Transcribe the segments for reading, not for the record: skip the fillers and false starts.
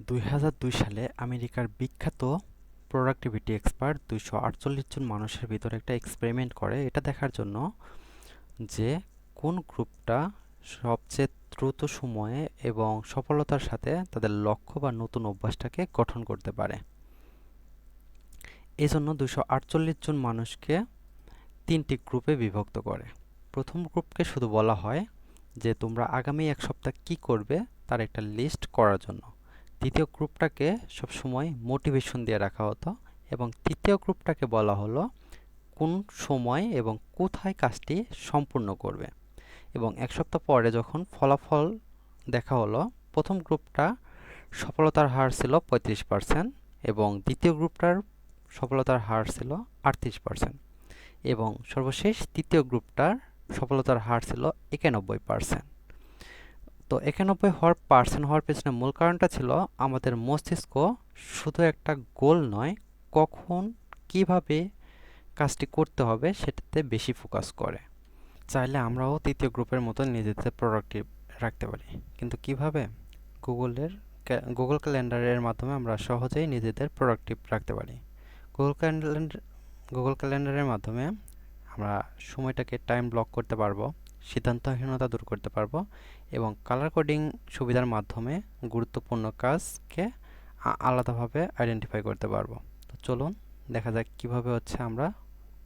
2002 সালে আমেরিকার বিখ্যাত প্রোডাক্টিভিটি এক্সপার্ট 248 জন মানুষের ভিতরে একটা এক্সপেরিমেন্ট করে এটা দেখার জন্য যে কোন গ্রুপটা সবচেয়ে দ্রুত সময়ে এবং সফলতার সাথে তাদের লক্ষ্য বা নতুন অভ্যাসটাকে গঠন করতে পারে। এই জন্য 248 জন মানুষকে তিনটি গ্রুপে বিভক্ত করে। প্রথম গ্রুপকে শুধু বলা হয় যে তোমরা আগামী এক সপ্তাহ কি করবে তার একটা লিস্ট করার জন্য। দ্বিতীয় গ্রুপটাকে সবসময় মোটিভেশন দিয়ে রাখা হতো এবং তৃতীয় গ্রুপটাকে বলা হলো কোন সময় এবং কোথায় কাজটি সম্পূর্ণ করবে। এবং এক সপ্তাহ পরে যখন ফলাফল দেখা হলো, প্রথম গ্রুপটা সফলতার হার ছিল 35% এবং দ্বিতীয় গ্রুপটার সফলতার হার ছিল 38% এবং সর্বশেষ তৃতীয় গ্রুপটার সফলতার হার ছিল 91%। তো 91 হওয়ার পেছনে মূল কারণটা ছিল আমাদের মস্তিষ্ক শুধু একটা গোল নয়, কখন কিভাবে কাজটি করতে হবে সেটাতে বেশি ফোকাস করে। চাইলে আমরাও তৃতীয় গ্রুপের মতো নিজেদের প্রোডাক্টিভ রাখতে পারি, কিন্তু কিভাবে? গুগল ক্যালেন্ডারের মাধ্যমে আমরা সহজেই নিজেদের প্রোডাক্টিভ রাখতে পারি। গুগল ক্যালেন্ডার গুগল ক্যালেন্ডারের মাধ্যমে আমরা সময়টাকে টাইম ব্লক করতে পারবো, সিদ্ধান্তহীনতা দূর করতে পারবো এবং কালার কোডিং সুবিধার মাধ্যমে গুরুত্বপূর্ণ কাজকে আলাদাভাবে আইডেন্টিফাই করতে পারবো। তো চলুন দেখা যাক কিভাবে আমরা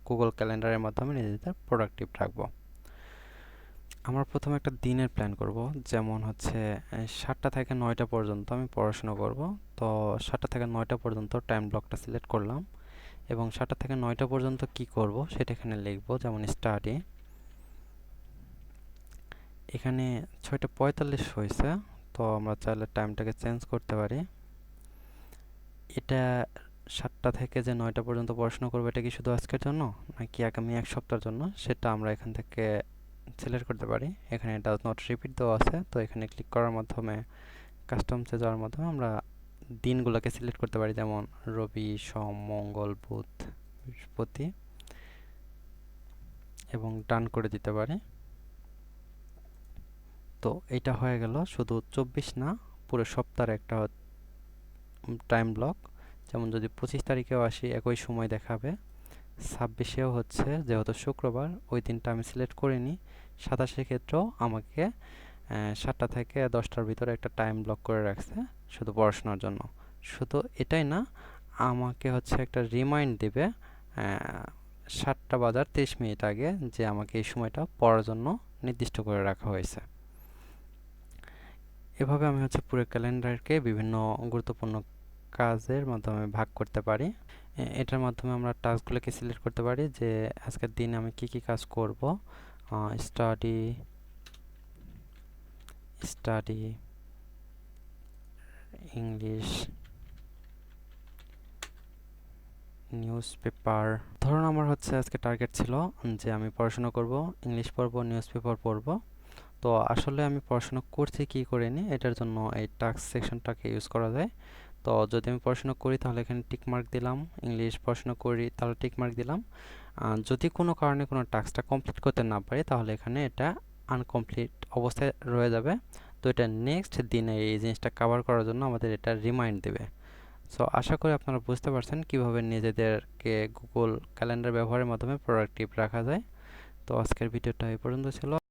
গুগল ক্যালেন্ডারের মাধ্যমে নিজেদের প্রোডাক্টিভ রাখবো। আমরা প্রথমে একটা দিনের প্ল্যান করব, যেমন 7টা থেকে 9টা পর্যন্ত আমি পড়াশোনা করব। তো 7টা থেকে 9টা পর্যন্ত টাইম ব্লকটা সিলেক্ট করলাম এবং 7টা থেকে 9টা পর্যন্ত কি করব সেটা এখানে লিখব, যেমন স্টাডি। এখানে 6:45 হয়েছে, তো আমরা চাইলে টাইমটাকে চেঞ্জ করতে পারি। এটা 7টা থেকে যে 9টা পর্যন্ত পড়াশোনা করবো, এটা কি শুধু আজকের জন্য নাকি আগামী এক সপ্তাহের জন্য, সেটা আমরা এখান থেকে সিলেক্ট করতে পারি। এখানে ডাজ নট রিপিট দেওয়া আছে, তো এখানে ক্লিক করার মাধ্যমে কাস্টমসে যাওয়ার মাধ্যমে আমরা দিনগুলোকে সিলেক্ট করতে পারি, যেমন রবি, সোম, মঙ্গল, বুধ, বৃহস্পতি এবং ডান করে দিতে পারি। তো এটা হয়ে গেল শুধু 24 না, পুরো সপ্তাহের একটা টাইম ব্লক। যেমন যদি 25 তারিখেও আসি একই সময় দেখাবে, 26এও যেহেতু শুক্রবার ওই দিনটা আমি সিলেক্ট করিনি, 27 ক্ষেত্রেও আমাকে 7টা থেকে 10টার ভিতরে একটা টাইম ব্লক করে রাখছে শুধু পড়াশোনার জন্য। শুধু এটাই না, আমাকে একটা রিমাইন্ড দেবে 7টা বাজার 30 মিনিট আগে যে আমাকে এই সময়টা পড়ার জন্য নির্দিষ্ট করে রাখা হয়েছে। এভাবে আমি পুরো ক্যালেন্ডারকে বিভিন্ন গুরুত্বপূর্ণ কাজের মাধ্যমে ভাগ করতে পারি। এটার মাধ্যমে আমরা টাস্কগুলোকে সিলেক্ট করতে পারি যে আজকের দিনে আমি কি কি কাজ করব। Study study English, news paper. ধরুন আমার আজকে টার্গেট ছিল যে আমি পড়াশোনা করব, ইংলিশ পড়ব, নিউজ পেপার পড়ব। তো আসলে আমি পড়াশোনা করছি কি করিনি, এটার জন্য এই টাস্ক সেকশনটাকে ইউজ করা যায়। তো যদি আমি পড়াশোনা করি তাহলে এখানে টিক মার্ক দিলাম, ইংলিশ পড়াশোনা করি তাহলে টিক মার্ক দিলাম। যদি কোনো কারণে কোনো টাস্কটা কমপ্লিট করতে না পারি তাহলে এখানে এটা আনকমপ্লিট অবস্থায় রয়ে যাবে। তো এটা নেক্সট দিনে এই জিনিসটা কভার করার জন্য আমাদের এটা রিমাইন্ড দেবে। সো আশা করি আপনারা বুঝতে পারছেন কিভাবে নিজেদেরকে গুগল ক্যালেন্ডার ব্যবহারের মাধ্যমে প্রোডাক্টিভ রাখা যায়। তো আজকের ভিডিওটা এই পর্যন্ত ছিল।